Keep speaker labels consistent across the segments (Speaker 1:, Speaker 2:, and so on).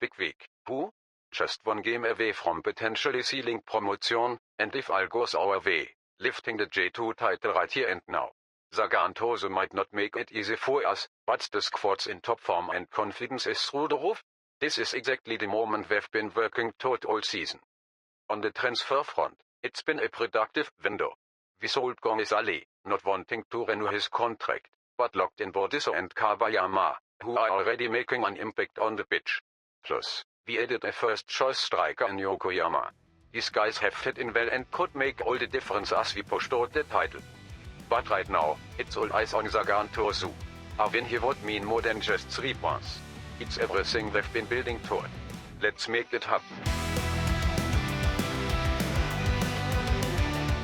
Speaker 1: big week. Who? Just one game away from potentially sealing promotion, and if all goes our way, lifting the J2 title right here and now. Sagan Tosu might not make it easy for us, but the squad's in top form and confidence is through the roof. This is exactly the moment we've been working toward all season. On the transfer front, it's been a productive window. We sold GONE-ZALEZ, not wanting to renew his contract, but locked in Bordiso and Kawayama, who are already making an impact on the pitch. Plus, we added a first-choice striker in Yokoyama. These guys have fit in well and could make all the difference as we push toward the title. But right now, it's all eyes on Sagan Tosu. A win here would mean more than just 3 points. It's everything we've been building toward. Let's make it happen.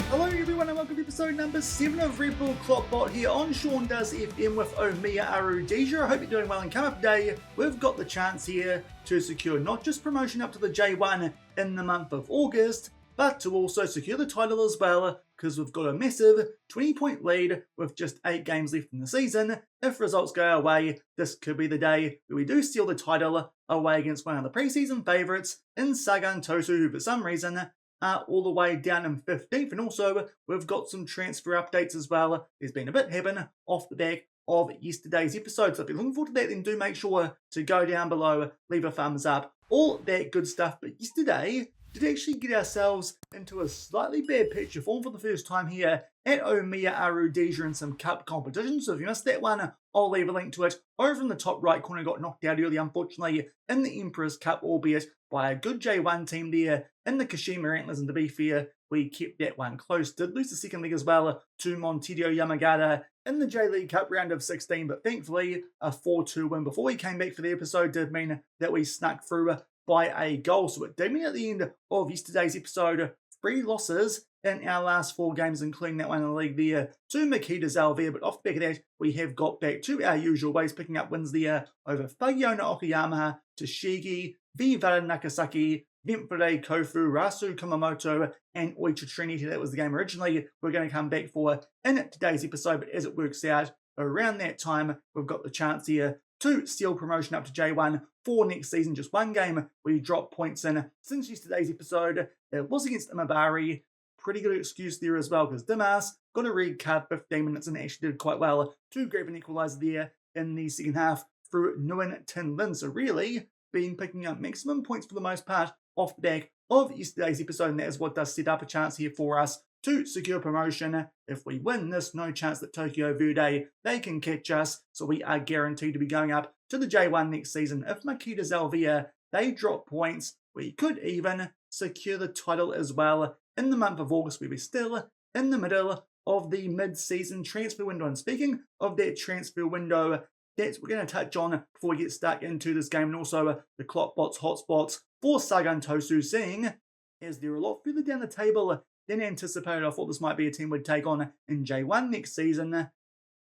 Speaker 2: Hello everyone and welcome to episode number 7 of Red Bull KloppBot here on Sean Does FM with Omiya Ardija. I hope you're doing well, and coming up today, we've got the chance here to secure not just promotion up to the J1 in the month of August, but to also secure the title as well, because we've got a massive 20-point lead with just 8 games left in the season. If results go our way, this could be the day where we do steal the title away against one of the preseason favourites in Sagan Tosu, who for some reason are all the way down in 15th. And also, we've got some transfer updates as well. There's been a bit happen off the back of yesterday's episode, so if you're looking forward to that, then do make sure to go down below, leave a thumbs up, all that good stuff. But yesterday did actually get ourselves into a slightly bad patch of form for the first time here at Omiya Ardija in some cup competitions. So if you missed that one, I'll leave a link to it over in the top right corner. Got knocked out early, unfortunately, in the Emperor's Cup, albeit by a good J1 team there in the Kashima Antlers, and to be fair, we kept that one close. Did lose the second leg as well to Montedio Yamagata in the J-League Cup round of 16, but thankfully a 4-2 win before we came back for the episode did mean that we snuck through by a goal. So it did mean at the end of yesterday's episode, 3 losses in our last 4 games, including that one in the league there to Makita there. But off the back of that, we have got back to our usual ways, picking up wins there over Fagiona Okayama, Toshigi, Vivara Nakasaki, Vempere Kofu, Rasu Kumamoto, and Oicha Trinity. That was the game originally we're going to come back for in today's episode, but as it works out, around that time, we've got the chance here to steal promotion up to J1 for next season. Just one game we dropped points in since yesterday's episode. It was against Imabari. Pretty good excuse there as well, because Dimas got a red card 15 minutes and actually did quite well to grab an equaliser there in the second half through Nguyen Tin Lin. So really been picking up maximum points for the most part off the back of yesterday's episode, and that is what does set up a chance here for us to secure promotion. If we win this, no chance that Tokyo Verde, they can catch us, so we are guaranteed to be going up to the J1 next season. If Makita Zalvia, they drop points, we could even secure the title as well in the month of August. We'll be still in the middle of the mid-season transfer window, and speaking of that transfer window, that's what we're going to touch on before we get stuck into this game, and also the KloppBot's hotspots for Sagan Tosu, seeing as they're a lot further down the table than anticipated. I thought this might be a team we'd take on in J1 next season.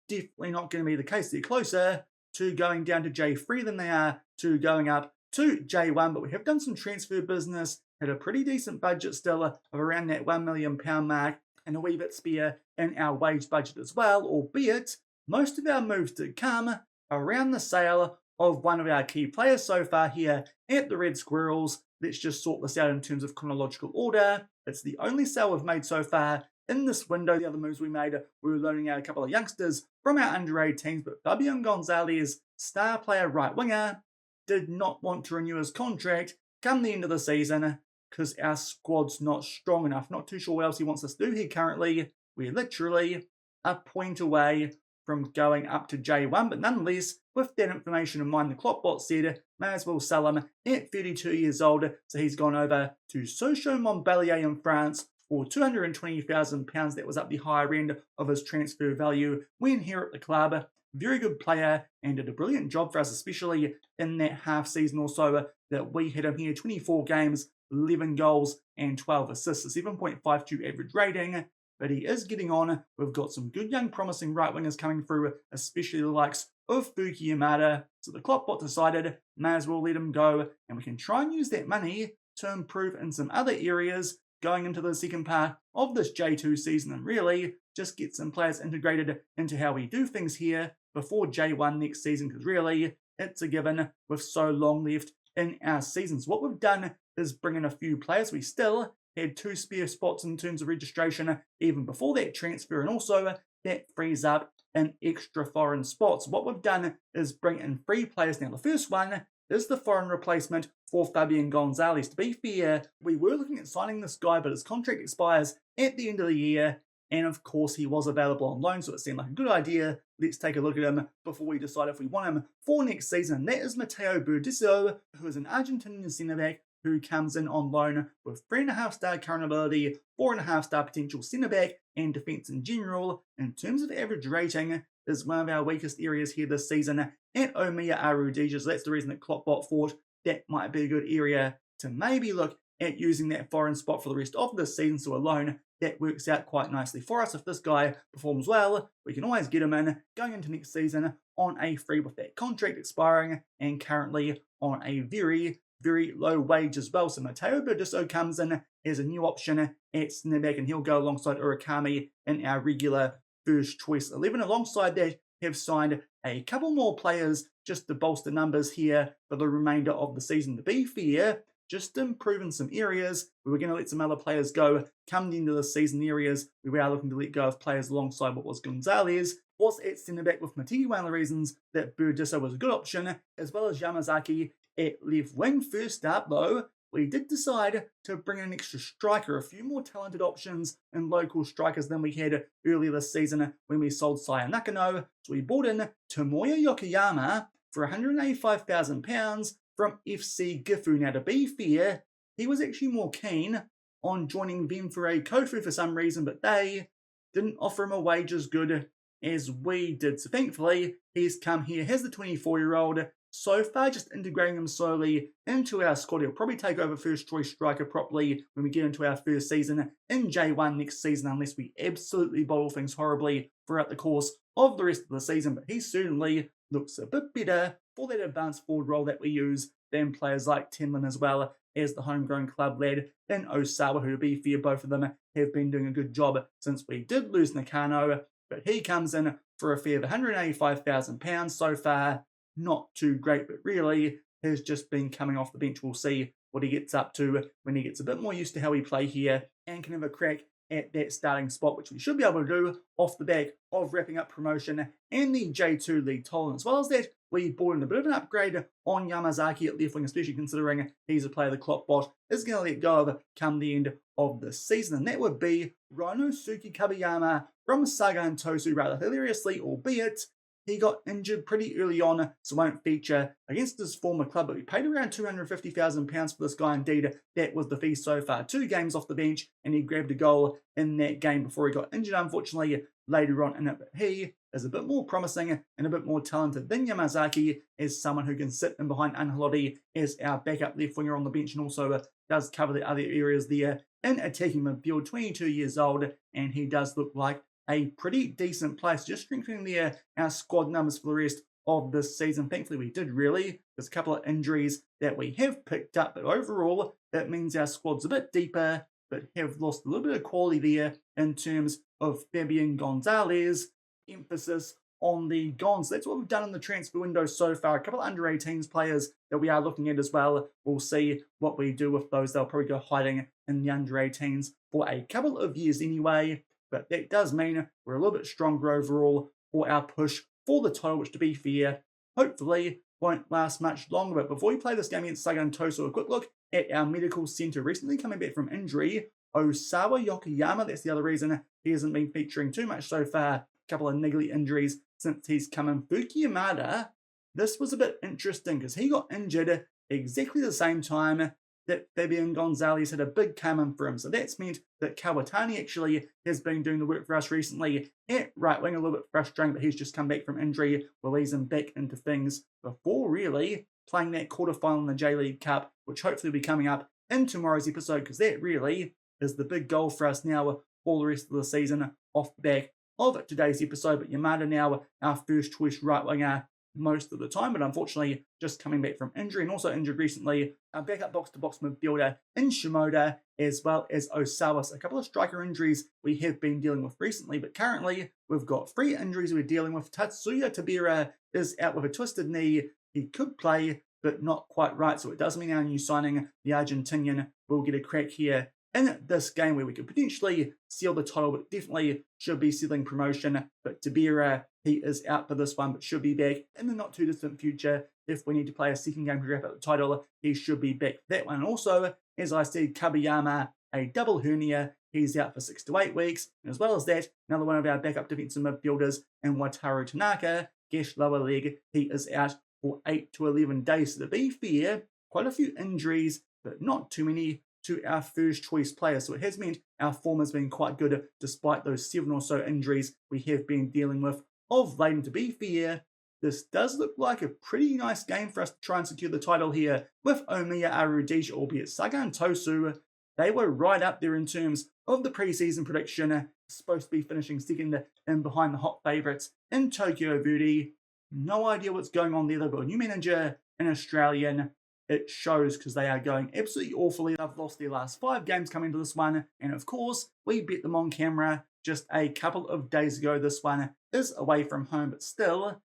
Speaker 2: Definitely not going to be the case. They're closer to going down to J3 than they are to going up to J1, but we have done some transfer business, had a pretty decent budget still of around that £1 million mark, and a wee bit spare in our wage budget as well, albeit most of our moves did come around the sale of one of our key players so far here at the Red Squirrels. Let's just sort this out in terms of chronological order. It's the only sale we've made so far in this window. The other moves we made, we were loaning out a couple of youngsters from our under-8 teams, but Fabian Gonzalez, star player right winger, did not want to renew his contract come the end of the season because our squad's not strong enough. Not too sure what else he wants us to do here currently. We're literally a point away from going up to J1, but nonetheless, with that information in mind, the KloppBot said may as well sell him at 32 years old, so he's gone over to Sochaux Montpellier in France for £220,000. That was up the higher end of his transfer value when here at the club. Very good player and did a brilliant job for us, especially in that half season or so that we had him here. 24 games, 11 goals and 12 assists, a 7.52 average rating. But he is getting on. We've got some good young promising right wingers coming through, especially the likes of Fuki Yamada. So the KloppBot decided may as well let him go, and we can try and use that money to improve in some other areas going into the second part of this J2 season, and really just get some players integrated into how we do things here before J1 next season, because really it's a given with so long left in our season. So what we've done is bring in a few players. We still had 2 spare spots in terms of registration even before that transfer, and also that frees up an extra foreign spot. So what we've done is bring in 3 players now. The first one is the foreign replacement for Fabian Gonzalez. To be fair, we were looking at signing this guy, but his contract expires at the end of the year, and of course he was available on loan, so it seemed like a good idea. Let's take a look at him before we decide if we want him for next season. That is Matteo Burdisso, who is an Argentinian centre-back who comes in on loan with 3.5-star current ability, 4.5-star potential centre-back, and defence in general. In terms of average rating, is one of our weakest areas here this season at Omiya Ardija, so that's the reason that KloppBot thought that might be a good area to maybe look at using that foreign spot for the rest of this season. So a loan that works out quite nicely for us. If this guy performs well, we can always get him in going into next season on a free with that contract expiring, and currently on a very, very low wage as well. So Matteo Burdisso comes in as a new option at centre back, and he'll go alongside Urakami in our regular first choice 11. Alongside that, have signed a couple more players just to bolster numbers here for the remainder of the season. To be fair, just to improve in some areas, we were going to let some other players go come the end of the season. The areas we are looking to let go of players alongside what was Gonzalez was at centre back with Matigi. One of the reasons that Burdisso was a good option, as well as Yamazaki at left wing. First up though, we did decide to bring in an extra striker, a few more talented options and local strikers than we had earlier this season when we sold Saya Nakano. So we bought in Tomoya Yokoyama for £185,000 from FC Gifu. Now, to be fair, he was actually more keen on joining them for a Kofu for some reason, but they didn't offer him a wage as good as we did. So thankfully, he's come here, has the 24-year-old. So far, just integrating him slowly into our squad. He'll probably take over first choice striker properly when we get into our first season in J1 next season, unless we absolutely bottle things horribly throughout the course of the rest of the season. But he certainly looks a bit better for that advanced forward role that we use than players like Tenlin, as well as the homegrown club lad in Osawa, who, to be fair, both of them have been doing a good job since we did lose Nakano. But he comes in for a fee of £185,000 so far. Not too great, but really has just been coming off the bench. We'll see what he gets up to when he gets a bit more used to how we play here and can have a crack at that starting spot, which we should be able to do off the back of wrapping up promotion and the J2 League title. As well as that, we bought in a bit of an upgrade on Yamazaki at left wing, especially considering he's a player the KloppBot is going to let go of come the end of the season. And that would be Ryonosuke Kabayama from Sagan Tosu, rather hilariously, albeit he got injured pretty early on, so won't feature against his former club, but we paid around £250,000 for this guy. Indeed, that was the fee so far. 2 games off the bench, and he grabbed a goal in that game before he got injured, unfortunately, later on in it. But he is a bit more promising and a bit more talented than Yamazaki, as someone who can sit in behind Angelotti as our backup left winger on the bench, and also does cover the other areas there in attacking midfield. 22 years old, and he does look like a pretty decent place, just strengthening our squad numbers for the rest of this season. Thankfully, we did really. There's a couple of injuries that we have picked up, but overall, that means our squad's a bit deeper, but have lost a little bit of quality there in terms of Fabian Gonzalez. Emphasis on the Gons. That's what we've done in the transfer window so far. A couple of under-18s players that we are looking at as well. We'll see what we do with those. They'll probably go hiding in the under-18s for a couple of years anyway. But that does mean we're a little bit stronger overall for our push for the title, which, to be fair, hopefully won't last much longer. But before we play this game against Sagan Tosu, a quick look at our medical centre. Recently coming back from injury, Osawa Yokoyama. That's the other reason he hasn't been featuring too much so far. A couple of niggly injuries since he's come in. Fuki Yamada, this was a bit interesting because he got injured exactly the same time that Fabian Gonzalez had a big come in for him. So that's meant that Kawatani actually has been doing the work for us recently at right wing. A little bit frustrating, but he's just come back from injury. We'll ease him back into things before really playing that quarterfinal in the J-League Cup, which hopefully will be coming up in tomorrow's episode, because that really is the big goal for us now for the rest of the season off the back of today's episode. But Yamada now our first choice right winger most of the time, but unfortunately just coming back from injury, and also injured recently our backup box-to-box midfielder in Shimoda, as well as Osawa. So a couple of striker injuries we have been dealing with recently, but currently we've got 3 injuries we're dealing with. Tatsuya Tabira is out with a twisted knee. He could play, but not quite right. So it does mean our new signing, the Argentinian, will get a crack here in this game where we could potentially seal the title, but definitely should be sealing promotion. But Tabira, he is out for this one, but should be back in the not too distant future. If we need to play a second game to wrap up the title, he should be back for that one. And also, as I said, Kabayama, a double hernia, he's out for 6 to 8 weeks. And as well as that, another one of our backup defensive midfielders, and Wataru Tanaka, Gesh lower leg, he is out for 8 to 11 days. So to be fair, quite a few injuries, but not too many to our first choice players. So it has meant our form has been quite good despite those 7 or so injuries we have been dealing with of late. And to be fair, this does look like a pretty nice game for us to try and secure the title here with Omiya Ardija, albeit Sagan Tosu. They were right up there in terms of the preseason prediction, supposed to be finishing second and behind the hot favourites in Tokyo Verde. No idea what's going on there. They've got a new manager, an Australian. It shows because they are going absolutely awfully. They've lost their last 5 games coming to this one. And of course, we bet them on camera just a couple of days ago. This one is away from home, but still,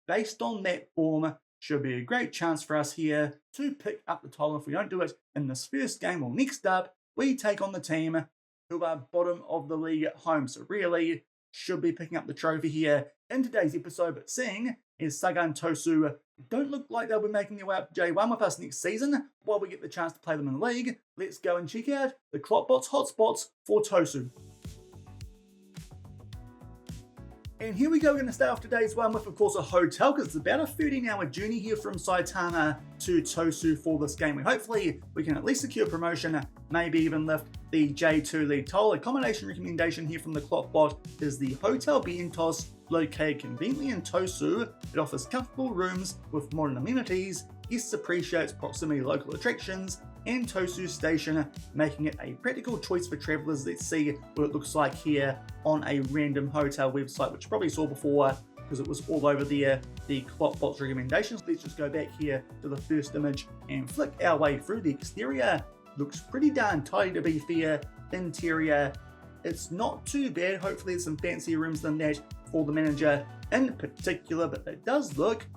Speaker 2: based on that form, should be a great chance for us here to pick up the title if we don't do it in this first game. Well, next up, we take on the team who are bottom of the league at home. So really should be picking up the trophy here in today's episode. But seeing as Sagan Tosu don't look like they'll be making their way up to J1 with us next season, while we get the chance to play them in the league, let's go and check out the KloppBot's hotspots for Tosu. And here we go, we're going to start off today's one with, of course, a hotel, because it's about a 13-hour journey here from Saitama to Tosu for this game. And hopefully we can at least secure promotion, maybe even lift the J2 league title. Accommodation recommendation here from the KloppBot is the Hotel Vientos, located conveniently in Tosu. It offers comfortable rooms with modern amenities. Guests appreciate its proximity to local attractions and Tosu Station, making it a practical choice for travellers. Let's see what it looks like here on a random hotel website, which you probably saw before because it was all over there, the KloppBot's recommendations. Let's just go back here to the first image and flick our way through. The exterior looks pretty darn tidy, to be fair. Interior, it's not too bad. Hopefully there's some fancier rooms than that for the manager in particular, but it does look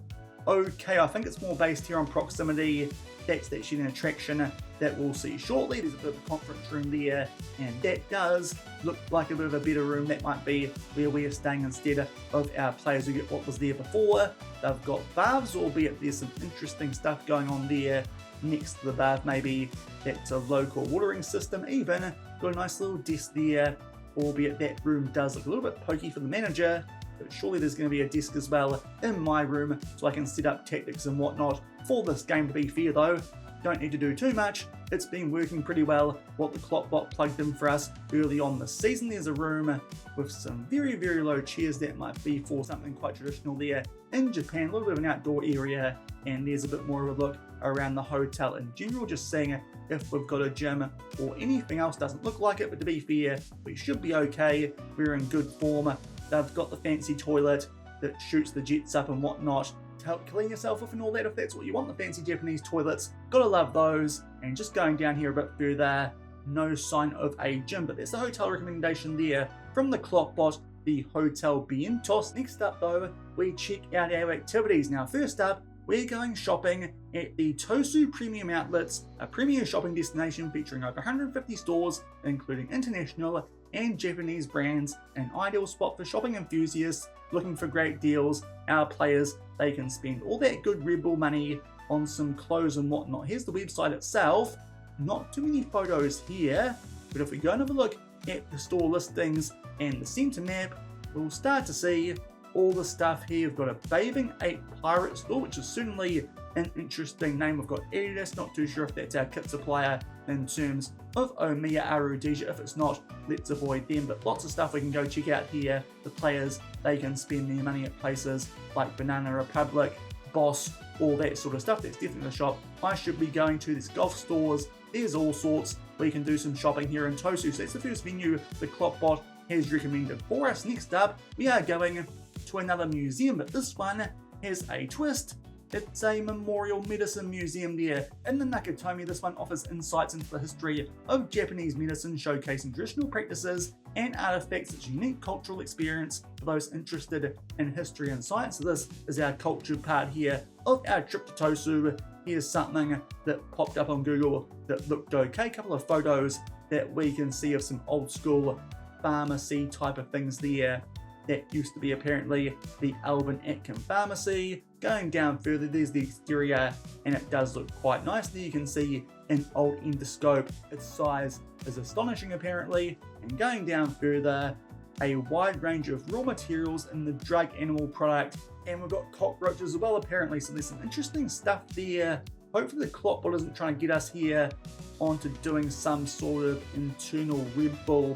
Speaker 2: okay. I think it's more based here on proximity. That's actually an attraction that we'll see shortly. There's a bit of a conference room there, and that does look like a bit of a better room. That might be where we're staying instead of our players who get what was there before. They've got baths, albeit there's some interesting stuff going on there next to the bath. Maybe that's a local watering system even. Got a nice little desk there, albeit that room does look a little bit pokey for the manager. But surely there's going to be a desk as well in my room so I can set up tactics and whatnot for this game. To be fair though, don't need to do too much. It's been working pretty well, what the KloppBot plugged in for us early on this season. There's a room with some very, very low chairs that might be for something quite traditional there in Japan. A little bit of an outdoor area, and there's a bit more of a look around the hotel in general, just seeing if we've got a gym or anything else. Doesn't look like it, but to be fair, we should be okay. We're in good form. They've got the fancy toilet that shoots the jets up and whatnot to help clean yourself with and all that, if that's what you want. The fancy Japanese toilets, gotta love those. And just going down here a bit further, no sign of a gym, but there's the hotel recommendation there from the KloppBot, the Hotel Vientos. Next up though, we check out our activities. Now first up, we're going shopping at the Tosu Premium Outlets, a premier shopping destination featuring over 150 stores, including international and Japanese brands, an ideal spot for shopping enthusiasts looking for great deals. Our players, they can spend all that good Red Bull money on some clothes and whatnot. Here's the website itself. Not too many photos here, but if we go and have a look at the store listings and the center map, we'll start to see all the stuff here. We've got a Bathing Ape Pirate store, which is certainly an interesting name. We've got Adidas, not too sure if that's our kit supplier in terms of Omiya Ardija. If it's not, let's avoid them, but lots of stuff we can go check out here. The players, they can spend their money at places like Banana Republic, Boss, all that sort of stuff. That's definitely the shop I should be going to. There's golf stores, there's all sorts. We can do some shopping here in Tosu. So that's the first venue the KloppBot has recommended for us. Next up, we are going to another museum, but this one has a twist. It's a memorial medicine museum there in the Nakatomi. This one offers insights into the history of Japanese medicine, showcasing traditional practices and artifacts. It's a unique cultural experience for those interested in history and science. So this is our culture part here of our trip to Tosu. here's something that popped up on Google that looked okay. A couple of photos that we can see of some old school pharmacy type of things there. That used to be apparently the Alban Atkin Pharmacy. Going down further, there's the exterior, and it does look quite nice. There you can see an old endoscope. Its size is astonishing apparently. And going down further, a wide range of raw materials in the drug animal product. And we've got cockroaches as well apparently, so there's some interesting stuff there. Hopefully the KloppBot isn't trying to get us here onto doing some sort of internal Red Bull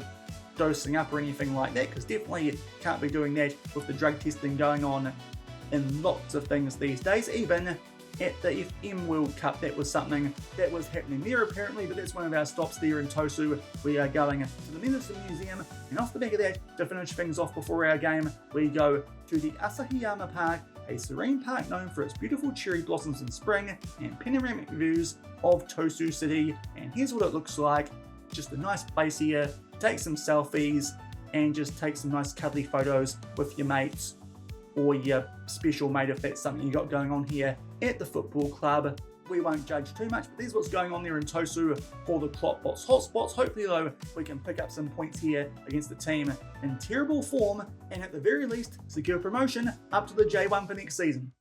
Speaker 2: dosing up or anything like that, because definitely can't be doing that with the drug testing going on in lots of things these days. Even at the FM World Cup, that was something that was happening there apparently, but that's one of our stops there in Tosu. We are going to the Medicine Museum, and off the back of that, to finish things off before our game, we go to the Asahiyama Park, a serene park known for its beautiful cherry blossoms in spring and panoramic views of Tosu City. And here's what it looks like. Just a nice place here. Take some selfies and just take some nice cuddly photos with your mates or your special mate if that's something you got going on here at the football club. We won't judge too much, but there's what's going on there in Tosu for the KloppBot's hotspots. Hopefully though, we can pick up some points here against the team in terrible form and at the very least secure promotion up to the J1 for next season.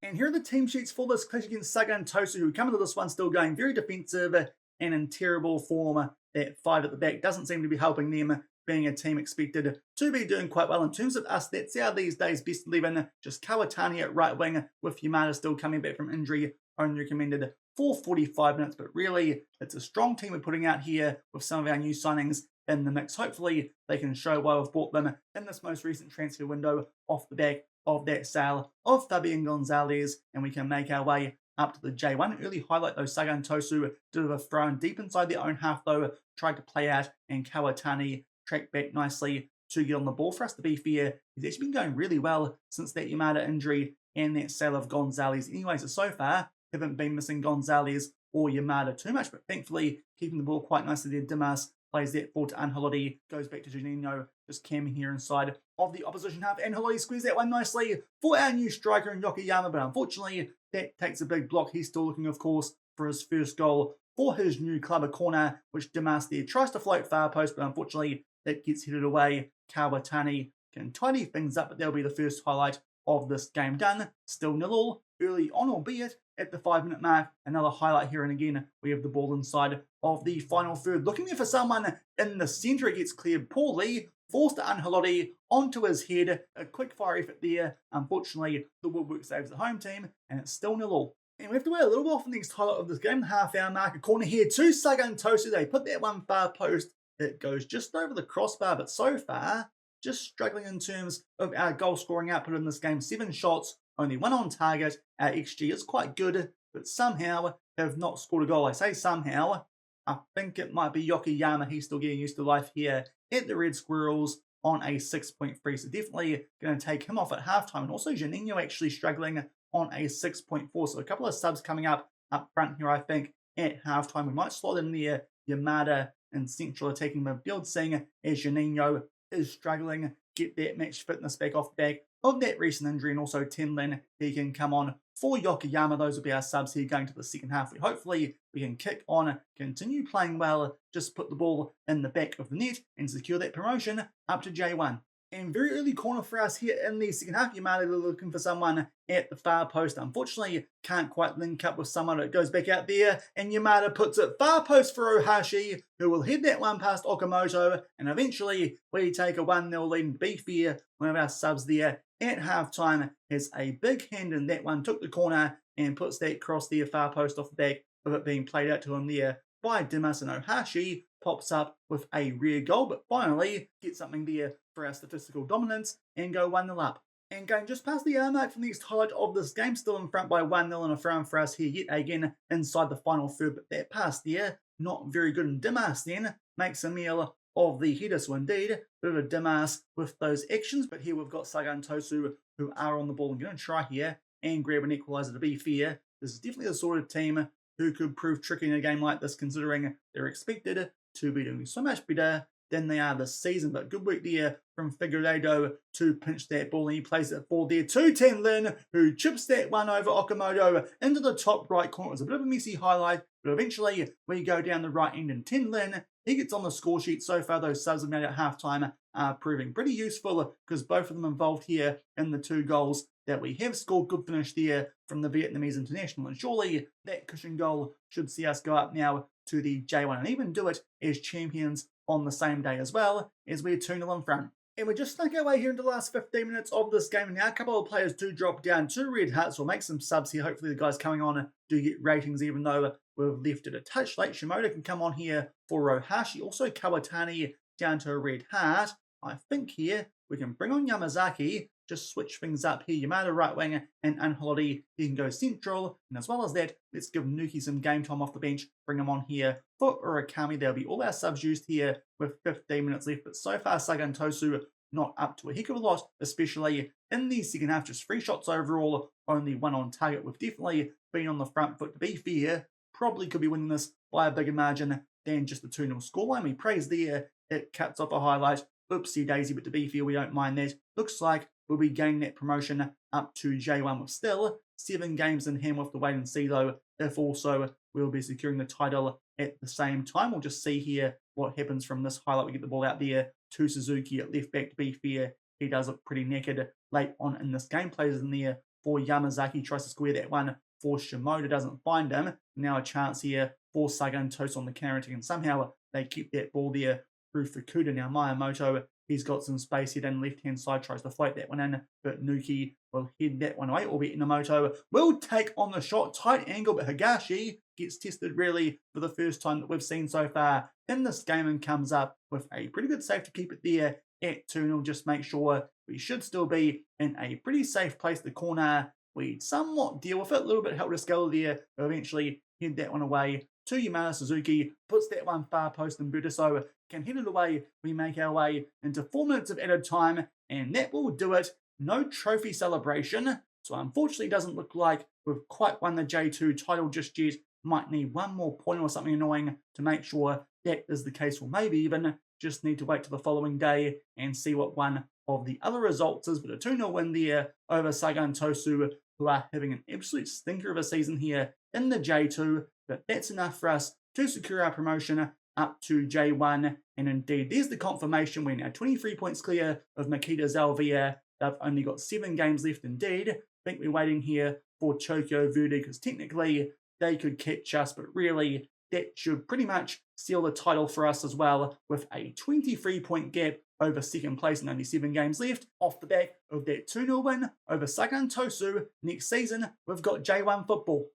Speaker 2: And here are the team sheets for this clash against Sagan Tosu, who come into this one still going very defensive and in terrible form. That 5 at the back doesn't seem to be helping them, being a team expected to be doing quite well. In terms of us, that's our these days best 11. Just Kawatani at right wing, with Yamada still coming back from injury, only recommended for 45 minutes. But really, it's a strong team we're putting out here with some of our new signings in the mix. Hopefully, they can show why we've bought them in this most recent transfer window off the back of that sale of Fabian GONE-ZALEZ, and we can make our way up to the J1. Early highlight though, Sagan Tosu did a throw in deep inside their own half though, tried to play out, and Kawatani tracked back nicely to get on the ball. For us to be fair, he's actually been going really well since that Yamada injury and that sale of GONE-ZALEZ. Anyways, so far, haven't been missing GONE-ZALEZ or Yamada too much, but thankfully keeping the ball quite nicely there. Dimas plays that forward to Ancelotti, goes back to Juninho, just camping here inside of the opposition half. Ancelotti squeezed that one nicely for our new striker in Yokoyama, but unfortunately that takes a big block. He's still looking, of course, for his first goal for his new club, a corner, which Dimas there tries to float far post, but unfortunately that gets headed away. Kawatani can tidy things up, but that'll be the first highlight of this game done. Still 0-0 early on, albeit at the 5-minute mark. Another highlight here, and again, we have the ball inside of the final third. Looking there for someone in the centre, it gets cleared poorly, forced to Ancelotti onto his head. A quick fire effort there. Unfortunately, the woodwork saves the home team, and it's still 0-0. And we have to wait a little while for the next highlight of this game. The half-hour mark, a corner here to Sagan Tosu. They put that one far post. It goes just over the crossbar, but so far, just struggling in terms of our goal scoring output in this game. 7 shots, only 1 on target. Our XG is quite good, but somehow have not scored a goal. I say somehow. I think it might be Yokoyama. He's still getting used to life here at the Red Squirrels on a 6.3. So definitely going to take him off at halftime. And also Juninho actually struggling on a 6.4. So a couple of subs coming up front here, I think, at halftime. We might slot in there Yamada and central attacking midfield, seeing as Juninho is struggling, get that match fitness back off the back of that recent injury, and also Tenlin, he can come on for Yokoyama. Those will be our subs here going to the second half. Hopefully we can kick on, continue playing well, just put the ball in the back of the net and secure that promotion up to J1. And very early corner for us here in the second half. Yamada looking for someone at the far post. Unfortunately, can't quite link up with someone. It goes back out there, and Yamada puts it far post for Ohashi, who will head that one past Okamoto, and eventually we take a 1-0 lead. And to be fair, one of our subs there at halftime has a big hand in that one, took the corner and puts that cross there far post off the back of it being played out to him there by Dimas, and Ohashi pops up with a rear goal, but finally get something there for our statistical dominance and go 1-0 up. And going just past the hour mark for the next highlight of this game, still in front by 1-0 and a throw for us here yet again inside the final third, but that pass there, not very good. And Dimas then makes a meal of the header, so indeed, bit of a Dimas with those actions, but here we've got Sagan Tosu who are on the ball and going to try here and grab an equaliser. To be fair, this is definitely the sort of team who could prove tricky in a game like this, considering they're expected to be doing so much better than they are this season. But good work there from Figueiredo to pinch that ball, and he plays it forward there to Tenlin, who chips that one over Okamoto into the top right corner. It was a bit of a messy highlight, but eventually we go down the right end, and Tenlin, he gets on the score sheet. So far, those subs have made at halftime are proving pretty useful because both of them involved here in the 2 goals that we have scored. Good finish there from the Vietnamese international, and surely that cushion goal should see us go up now to the J1 and even do it as champions on the same day as well, as we're 2-0 in front. And we just snuck our way here into the last 15 minutes of this game, and now a couple of players do drop down to red hearts. We'll make some subs here. Hopefully the guys coming on do get ratings, even though we've left it a touch late. Shimoda can come on here for Rohashi. Also Kawatani down to a red heart. I think here we can bring on Yamazaki, just switch things up here. Yamada right wing and Anholody, he can go central. And as well as that, let's give Nuki some game time off the bench. Bring him on here for Urakami. There'll be all our subs used here with 15 minutes left. But so far, Sagan Tosu not up to a heck of a lot, especially in the second half. Just 3 shots overall, only 1 on target. We've definitely been on the front foot, to be fair. Probably could be winning this by a bigger margin than just the 2-0 scoreline. We praise there. It cuts off a highlight. Oopsie daisy, but to be fair, we don't mind that. Looks like we'll be gaining that promotion up to J1 with still 7 games in hand. With the wait and see though, if also we'll be securing the title at the same time. We'll just see here what happens from this highlight. We get the ball out there to Suzuki at left back. To be fair, he does look pretty naked late on in this game. Plays in there for Yamazaki, tries to square that one for Shimoda, doesn't find him. Now a chance here for Sagan Tosu on the counter, and somehow they keep that ball there through Fukuda. Now Miyamoto, he's got some space here down the left-hand side, tries to float that one in, but Nuki will head that one away, albeit Inamoto will take on the shot. Tight angle, but Higashi gets tested really for the first time that we've seen so far in this game, and comes up with a pretty good save to keep it there at 2-0. Just make sure we should still be in a pretty safe place. The corner, we somewhat deal with it, a little bit help to scale there, but eventually head that one away to Yamada. Suzuki puts that one far post, and Budiso can head it away. We make our way into 4 minutes of added time, and that will do it. No trophy celebration, so unfortunately doesn't look like we've quite won the J2 title just yet. Might need 1 more point or something annoying to make sure that is the case, or maybe even just need to wait till the following day and see what one of the other results is. But a 2-0 win there over Sagan Tosu, who are having an absolute stinker of a season here in the J2, but that's enough for us to secure our promotion up to J1. And indeed, there's the confirmation. We're now 23 points clear of Makita Zalvia. They've only got 7 games left indeed. I think we're waiting here for Tokyo Verde, because technically they could catch us, but really that should pretty much seal the title for us as well, with a 23-point gap over second place and only 7 games left. Off the back of that 2-0 win over Sagan Tosu, next season we've got J1 football.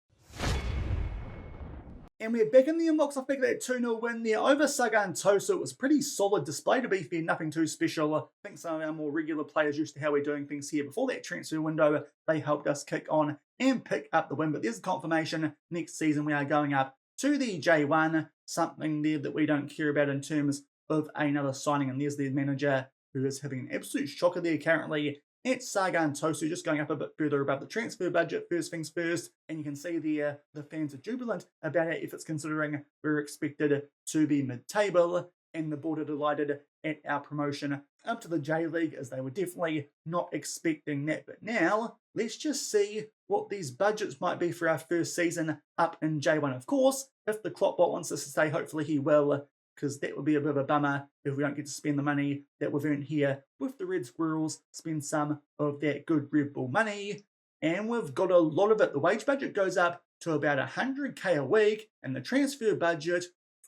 Speaker 2: And we're back in the inbox off back of that 2-0 win there over Sagan Tosu. It was a pretty solid display, to be fair, nothing too special. I think some of our more regular players used to how we're doing things here before that transfer window. They helped us kick on and pick up the win, but there's the confirmation. Next season we are going up to the J1, something there that we don't care about in terms of another signing. And there's their manager, who is having an absolute shocker there currently at Sagan Tosu, just going up a bit further above the transfer budget. First things first, and you can see there the fans are jubilant about our efforts, considering we're expected to be mid-table, and the board are delighted at our promotion up to the J-League, as they were definitely not expecting that. But now, let's just see what these budgets might be for our first season up in J1. Of course, if the KloppBot wants us to stay, hopefully he will, because that would be a bit of a bummer if we don't get to spend the money that we've earned here with the Red Squirrels, spend some of that good Red Bull money. And we've got a lot of it. The wage budget goes up to about 100k a week, and the transfer budget,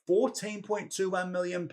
Speaker 2: £14.21 million.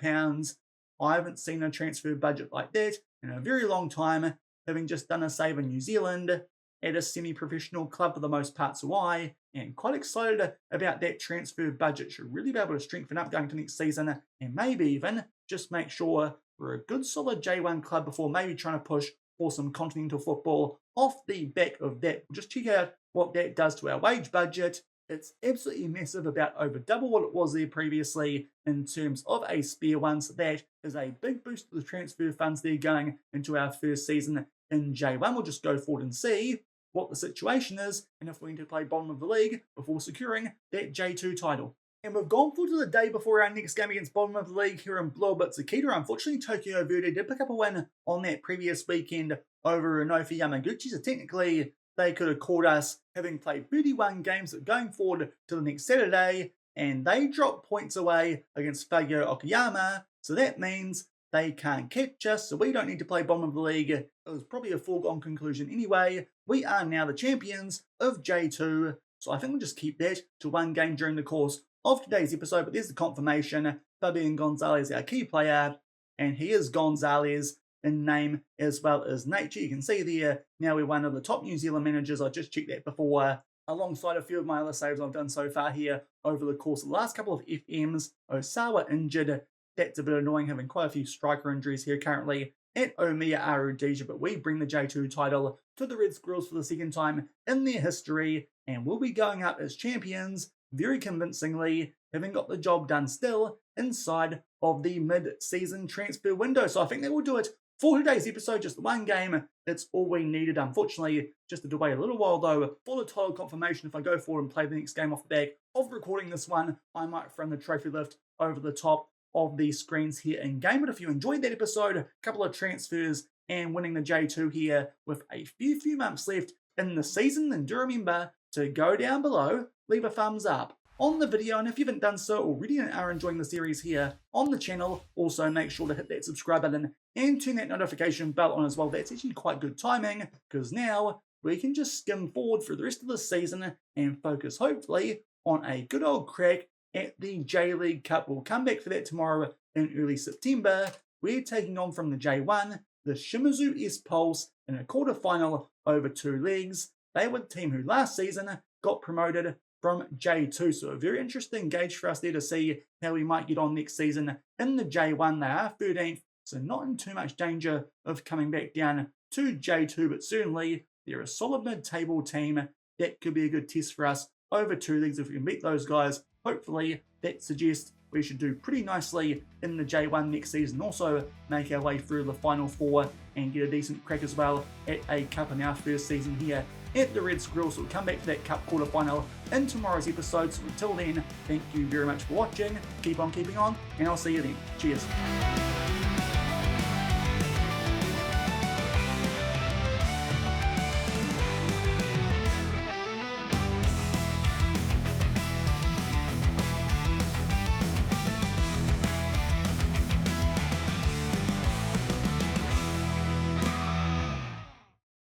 Speaker 2: I haven't seen a transfer budget like that in a very long time, having just done a save in New Zealand at a semi-professional club for the most part, so I am quite excited about that transfer budget. Should really be able to strengthen up going to next season, and maybe even just make sure we're a good solid J1 club before maybe trying to push for some continental football off the back of that. We'll just check out what that does to our wage budget. It's absolutely massive, about over double what it was there previously in terms of a spare one, so that is a big boost to the transfer funds there going into our first season in J1. We'll just go forward and see what the situation is, and if we need to play bottom of the league before securing that J2 title. And we've gone forward to the day before our next game against bottom of the league here in Blue Bits Akita. Unfortunately, Tokyo Verde did pick up a win on that previous weekend over Inofi Yamaguchi, so technically they could have caught us having played 31 games going forward to the next Saturday, and they dropped points away against Fagio Okayama, so that means they can't catch us, so we don't need to play bottom of the league. It was probably a foregone conclusion anyway. We are now the champions of J2, so I think we'll just keep that to one game during the course of today's episode, but there's the confirmation. Fabian Gonzalez, our key player, and he is GONE-ZALEZ in name as well as nature. You can see there, now we're one of the top New Zealand managers. I just checked that before, alongside a few of my other saves I've done so far here over the course of the last couple of FMs. Osawa injured. That's a bit annoying, having quite a few striker injuries here currently at Omiya Ardija, but we bring the J2 title to the Red Squirrels for the second time in their history, and we'll be going up as champions very convincingly, having got the job done still inside of the mid-season transfer window. So I think that will do it for today's episode. Just the one game, that's all we needed. Unfortunately, just had to wait a little while though for the title confirmation. If I go forward and play the next game off the back of recording this one, I might throw the trophy lift over the top of the screens here in game. But if you enjoyed that episode, a couple of transfers and winning the J2 here with a few months left in the season, then do remember to go down below, leave a thumbs up on the video, and if you haven't done so already and are enjoying the series here on the channel, also make sure to hit that subscribe button and turn that notification bell on as well. That's actually quite good timing, because now we can just skim forward for the rest of the season and focus hopefully on a good old crack at the J-League Cup. We'll come back for that tomorrow in early September. We're taking on from the J1 the Shimizu S-Pulse in a quarter-final over 2 legs. They were the team who last season got promoted from J2, so a very interesting gauge for us there to see how we might get on next season in the J1. They are 13th, so not in too much danger of coming back down to J2, but certainly they're a solid mid-table team. That could be a good test for us over 2 leagues. If we can beat those guys, hopefully that suggests we should do pretty nicely in the J1 next season. Also make our way through the Final 4 and get a decent crack as well at a cup in our first season here at the Red Squirrels. So we'll come back to that cup quarterfinal in tomorrow's episode. So until then, thank you very much for watching. Keep on keeping on, and I'll see you then. Cheers.